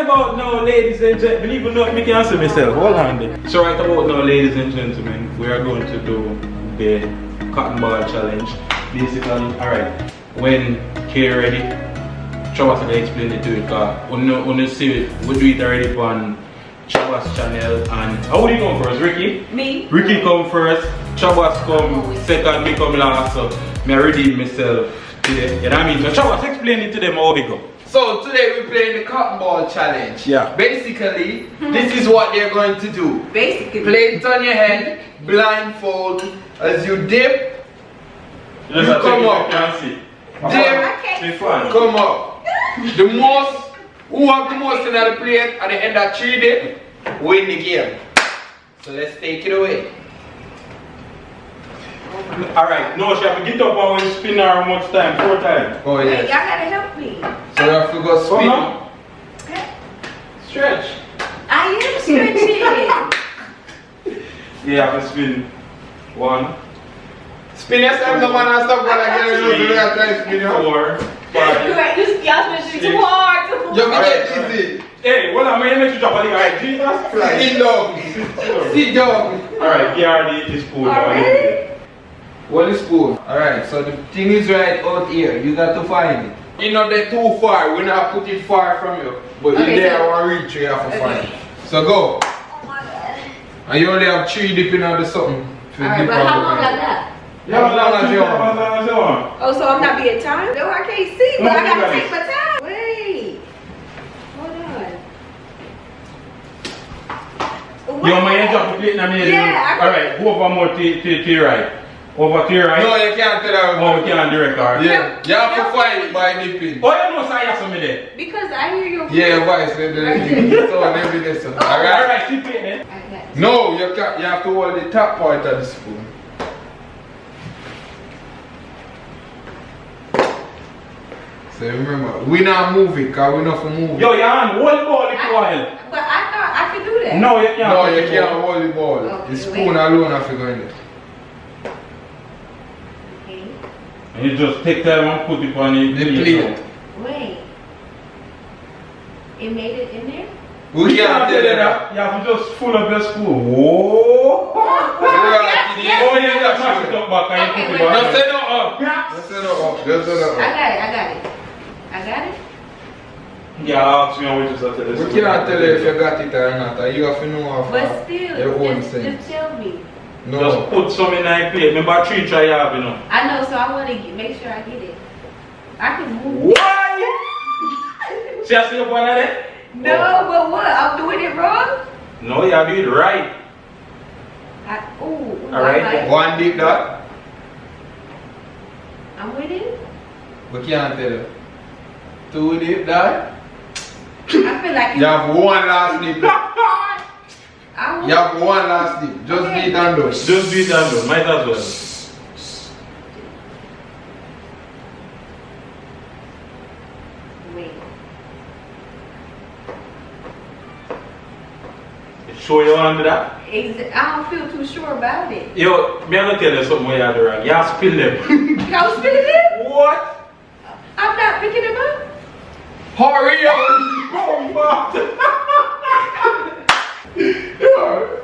about now, ladies and gentlemen, even though I can't see myself, hold on there. So right about now, ladies and gentlemen, we are going to do the cotton ball challenge. Basically, alright, when Kay ready, Chabas will explain it to you, because when you see it, we do it already on Chabas channel. And how do you come first, Ricky? Me. Ricky come first, Chabas come second, me come last, so I redeem myself today. You know what I mean? So Chabas, explain it to them how they go. So today we're playing the cotton ball challenge. Yeah. Basically, this is what they're going to do. Basically. Play it on your head, blindfold. As you dip, you come up. Dip, come up. The most, who have the most in the plate at the end of 3 dip, win the game. So let's take it away. Alright, no, she have to get up and we spin her how much time? 4 times. Oh Wait, y'all yes. gotta help me. So you have to go spin. Okay. Stretch. I am stretching. Yeah, you have to spin 1, Spin yourself, no man, and stop going again. 3, 4, 5. Y'all switching too hard. You get easy. Hey, what am I going to drop a alright, Jesus Christ. Sit down. Sit down. Alright, you already this spoon. Already? What is spoon? Alright, so the thing is right out here. You got to find it. You know they're too far. We're not put it far from you. But Okay, in there, so- I want to reach you have to find Okay. it. So go. Oh my god. And you only have 3 dipping out of something. Alright, but how long I got? Yeah, as long as you want. As long as you want. Oh, so I'm not being timed? No, I can't see, but No, I you gotta got take it. my time. Wait. Hold on. You want my drop the plate in a minute? Yeah, I- Alright, go over more to your right. Over to your right. No, you can't tell that. Oh, we can't direct her. Yeah, you have to find it by dipping. Oh, you know, say something there. Because I hear your Yeah, why? So the evidence. Alright. Alright, keep it then. I got it. No, you can't. You have to hold the top part of the spoon. So remember, we not move it, cause we not for move. Yo, your hand, hold the ball little while. But I thought I could do that. No, you can't. No, put you the can't ball. hold the ball. Okay, The spoon wait. alone have to go in there. Okay. And you just take time and put it on the The plate. Wait. It made it in there? We can't tell you that. You have to just full up your spoon. Whoa! Yes, Oh, yeah, that's how you come back and Okay, you put wait. it back. Just say no up. Just say no up. Just say no I up. got it, I got it. I got it? Yeah, ask me how we just tell this. We cannot tell you if you got it or not. You have to know how But still, your own just sense. tell me. No. Just put some in that plate. Remember 3 try you have, you know. I know, so I want to make sure I get it. I can move. Why? See, I see your point there? No, but what? I'm doing it wrong? No, you have to do it right. Alright. One dip that. I'm with it. We can't tell you. 2 dip that. I feel like You have 1 last dip. I will. You have 1 last dip. Just Okay. be it and done. Just beat that though, might as well. Wait. Show you want to do that? I don't feel too sure about it. Yo, me I'm gonna tell you something where you have to wrong. You have to spill them. Go spin it in? What? I'm not picking them up. Hurry up! Oh,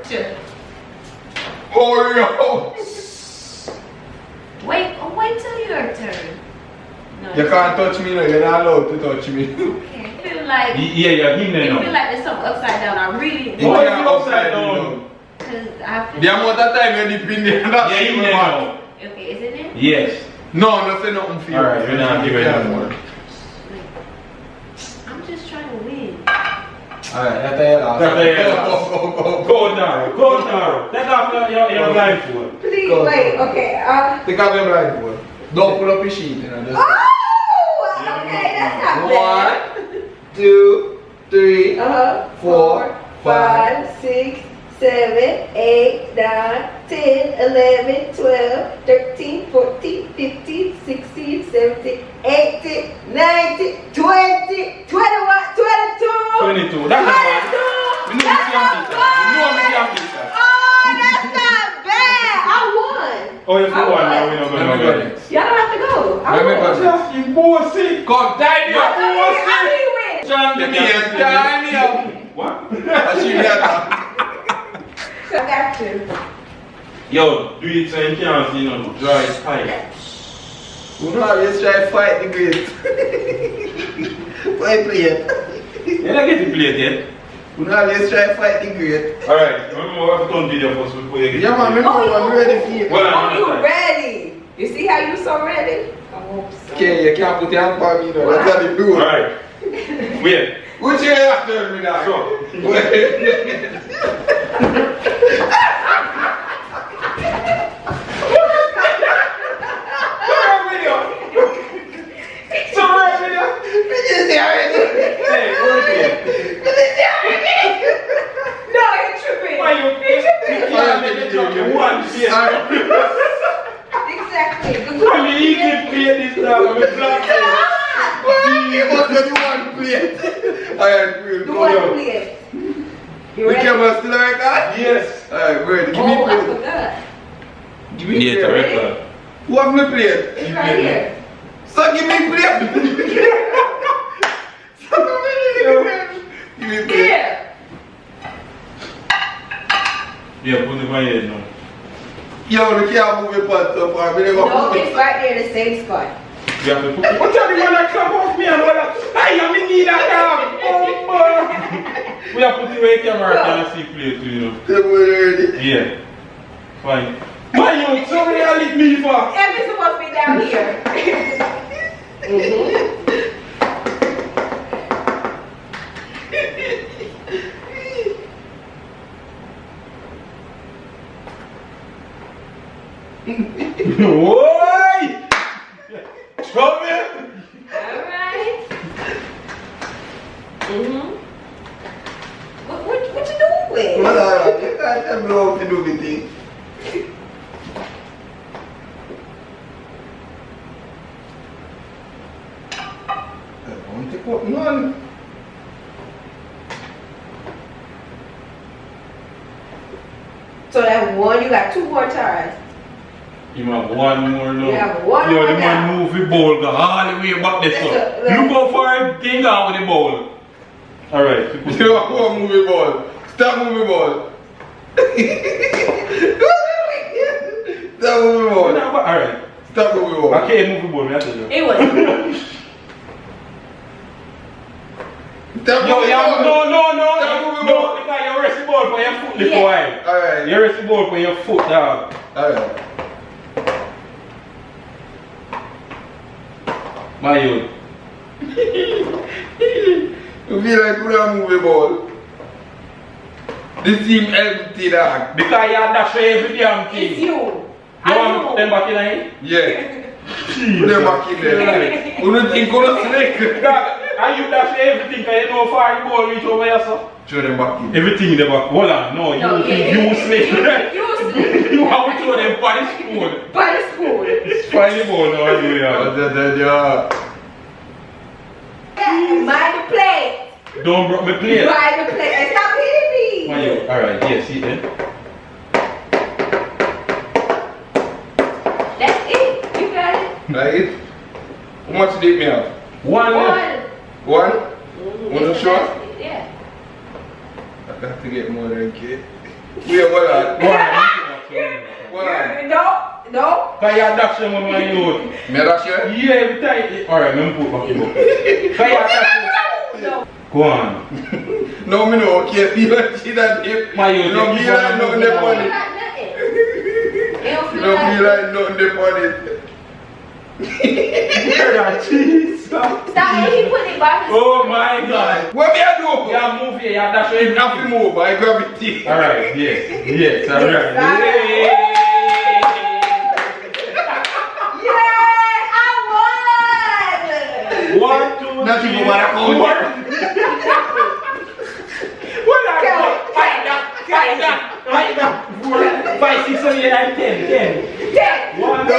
Sure. Hurry up! Wait till your turn. No, You can't touch me now. You're not allowed to touch me. Okay. I feel like Yeah, you're hitting I it feel now. like there's something upside down. I really It Why can't is it upside down? because I feel The amount of time you dip in there, that's Yeah, even hitting it bad. now. okay, is it in? Yes. No, no say nothing for you. Alright, we're not giving Yeah. it more. Wait. I'm just trying to win. Alright, that's your last. That's your last. Go. Go, Taro. Go, Taro. Take off your blindfold. Please Go. wait. Okay. Take off your blindfold. Don't pull up your sheet, you know. Just Oh, okay, that's not bad. 1, 2, 3, 4, 5, 6, 7, 8, 9, 10, 11, 12, 13, 14, 15, 16, 17, 18, 19, 20, 21, 22. 22. That's not bad. We know we can beat that. We know we can beat that. Oh, that's not bad. I won. Oh, if you I want, now won. we don't Let me go go next. next. Y'all don't have to go. I Let me won. go next. Just in bossy. Come, tidy up. I mean, win. strong. The beer tiny up. What? I see that. I got you. Yo, do it so you can't see no dry pipe. We don't always try to fight the great. Why play it? You don't get to play it yet. We don't always try to fight the great. Alright, remember what I've done video first before you get Yeah, man, remember I'm ready for you. Well, Oh, you ready? You see how you so ready? I hope so. Okay, you can't put your hand on me though. That's how they do it. Alright. Wait. Which way you tell me now? So. No, you're tripping. Why you one shit? Exactly. I mean, you can play this now with black. You must have one plate. Alright, good. Do one plate. You The ready? camera still like that? Yes. Alright, good. Give me Oh, I plate. forgot. Give me Yeah, plate. correct. Who have me plate? It's right here. So give me plate. So give me plate. Give me plate. Here. Yeah, put it on your head now. Yo, the can't move your pants so far. We never No, move it's it. right there, the same spot. You have to put it. What are you gonna clap off me and all that? I am in need of that. We have put it where your camera can see play too, you know. They were ready. Yeah. Fine. Why you so really me for? Everything's supposed to be down here. Why? Trouble. Alright. What you doing? Hold on, you can't tell me how to do the thing. I won't take up none. So that one, you got 2 more tries. You have one more now. You have one Yo, more the man now. move the ball go all the way back this Look, up. look. Look how far it thing out with the ball. Alright. You don't want to move the ball. Stop moving the ball. Stop moving the ball. Alright. Stop moving the ball. I can't move the ball, I tell you. It was. Stop Yo, moving the no, ball. no, no, Stop moving the no, ball. because you rest the ball for your foot little Yeah. while. Alright. You rest the ball for your foot, dog. Alright. My youth. You feel like you don't move the ball. This team empty, dog. Because you have dash for every damn It's thing. you. You want me to put them back in here? Yeah. Put them back in there. You don't think you're going to snake? Dog, and you dash for everything because you know how far the ball reach over here, sir. Throw them back in. Everything in the back. Hold on, no, you No, yeah. useless. Useless. You have to throw them by the spoon. By the school. Find the ball now, you Yeah. Mind the plate. Don't broke me plate. Mind the plate. And stop hitting me. My youth. Alright, yeah, see then. That's it. You got it. Right? How much did me have? One left. One? Mm, Wanna it's show? fantastic, yeah. I got to get more than kid. Wait, hold on. Hold on. No, no. Because you dash them on my youth. Me dash you? Yeah, every time. Alright, let me put back in book. Because you dash them. No. Go on. No, me no. Okay, you don't see that hip. My youth. You don't feel like nothing They there don't on feel it. like nothing. They don't You feel don't like feel like nothing there on it. Jesus. Stop it. He put it by his. Oh my God. What me I do? You move here, you dash You everything. have to move by gravity. Alright, yes, yes, alright. Yeah, I won. 1, 2, Not 3, even what I call 4. What I Go. Fight that. 4, 5, 6, 7, 8, 9, 10. 10. 1, 2,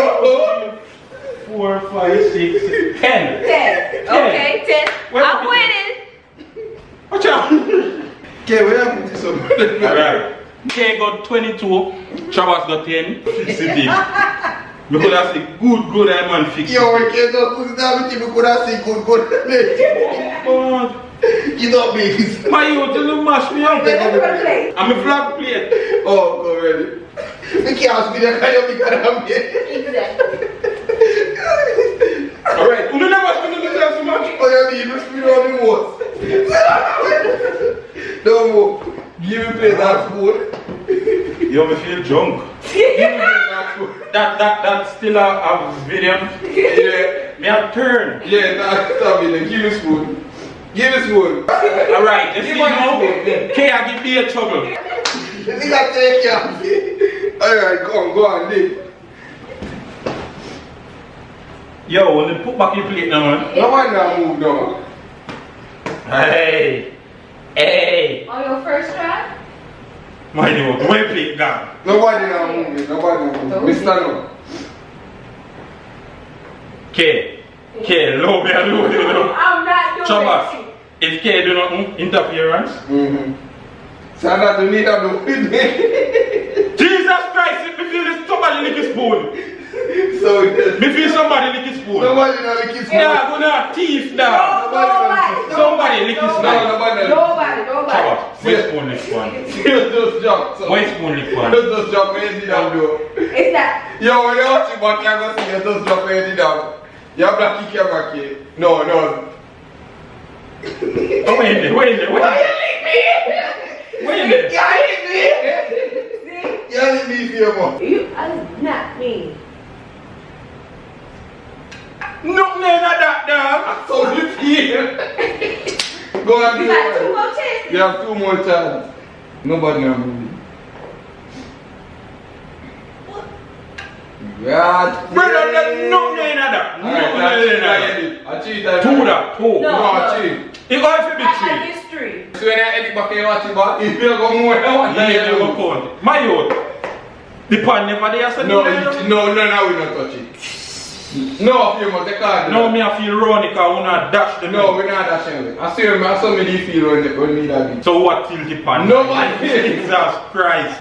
4, 5, 6, 10. 10. Okay, 10. Where I'm did you- winning. Watch out. Okay, where have this one? Alright. K got 22, Travis got 10. Fix it in. We could have said good, I man fix it. Yo, we can't go put it down with you. We could have seen good. God. You don't make this. My youth, you mash me up. I'm a flag plate. Oh, go ready. We can't speak that kind of thing around here. Alright, you never spend the time so much. Oh, you need to speak on the most. Don't move. Give me plate that food. You me feel drunk. Give me plate that food. That's still a video. Yeah. Me a turn. Yeah, stop it. Give me spoon. Give me spoon. Alright, you see Give me now? spoon. Okay, I give me a trouble. You think I take care of it? Alright, come, go on, Nick. Yo, when they put back your plate now, man. No one now move now. Hey. Hey. On your first try? My youth, where plate gone? Nobody now move. Nobody now move. Mr. No. K, low me alone, you know. I'm not doing Chabas, it. if K do nothing, interference. So that you need to do with me. Jesus Christ, if me feel this somebody lick his spoon. So yes. Me feel somebody lick his spoon. Nobody now lick his spoon. Yeah, gonna thief now. Somebody lick his spoon. Nobody. Chabas, where spoon lick one? Just jump. Where spoon lick one? Just jump when you see that door. It's that. Yo, when you watch it back, you're going to see you just jump when you see that. You have to kick your back here. No. Oh, wait there. Why you lick me? Wait there. You lick me? You lick me for your mom. You are not me. Nothing in that dog. So you feel. Go and do You got 2 it. more chances. You have 2 more chances. Nobody now moving. Yeah. Brother, there's nothing in that. Nothing in that. Two that. Two. No. It all for be I had 3. this 3. So when I edit back and watch it back, you feel go more than one time. Yeah, go count. My youth, the pan never there. So No, we not touch it. No, you must take card. No, me I feel wrong because I wanna dash the No, we're not dashing it. I see him, I saw me feel when me that be. So what till the pan? Nobody. Jesus Christ.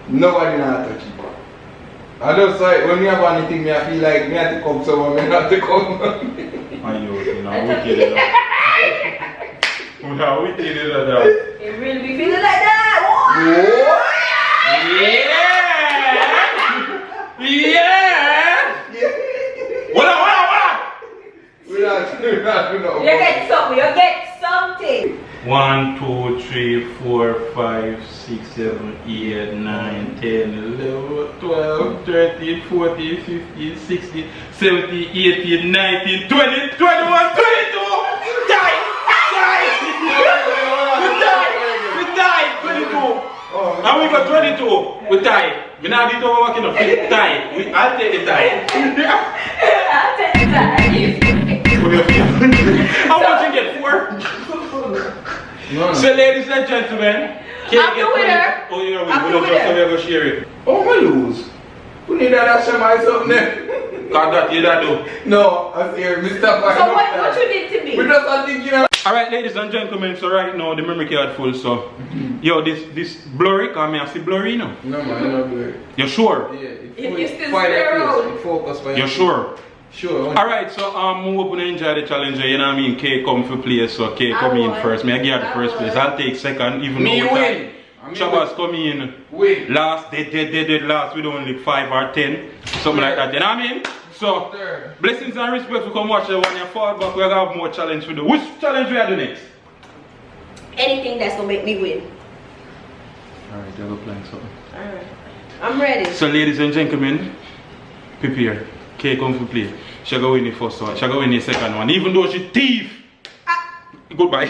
Nobody not touch it. I just like when me have anything, me I feel like me have to come somewhere, me have to come. My youth, you know, wicked it up. You know, wicked it up. It really be feeling like that. What? Yeah! What up? We're not You get something. 1, 2, 3, 4, 5, 6, 7, 8, 9, 10, 11, 12, 13, 14, 15, 16, 17, 18, 19, 20, 21, 22! Die! We died! 22! And we got 22! We died! We now did over working up. We died! I'll take the die! I'll take the time. How much you get? 4? No. So ladies and gentlemen, I'm the winner. Oh, you're I'm winner. the We're just winner. Oh, I lose. Who need that action myself there? Got that, you that do. No, I see Mr. So what you did to me? We just are thinking of. Alright ladies and gentlemen, so right now the memory card full, so yo, this blurry, cause me I see blurry now. No man, no blurry. You sure? Yeah, You still find that square place, road. focus for You sure? Sure. Alright, so we hope you enjoy the challenge, you know what I mean? K come for play, so K come in first. Me I give her the first place. I'll take second, even Me though win. Shabbos come in Win. last, dead last with only 5 or 10, something like that, you know what I mean? So, blessings and respect for come watch the one you fall back, we're gonna have more challenge to do. Which challenge we are doing next? Anything that's gonna make me win. Alright, you're playing something. Alright. I'm ready. So ladies and gentlemen, prepare. K come to play. She go win the first one. She go win the second one. Even though she thief. Goodbye.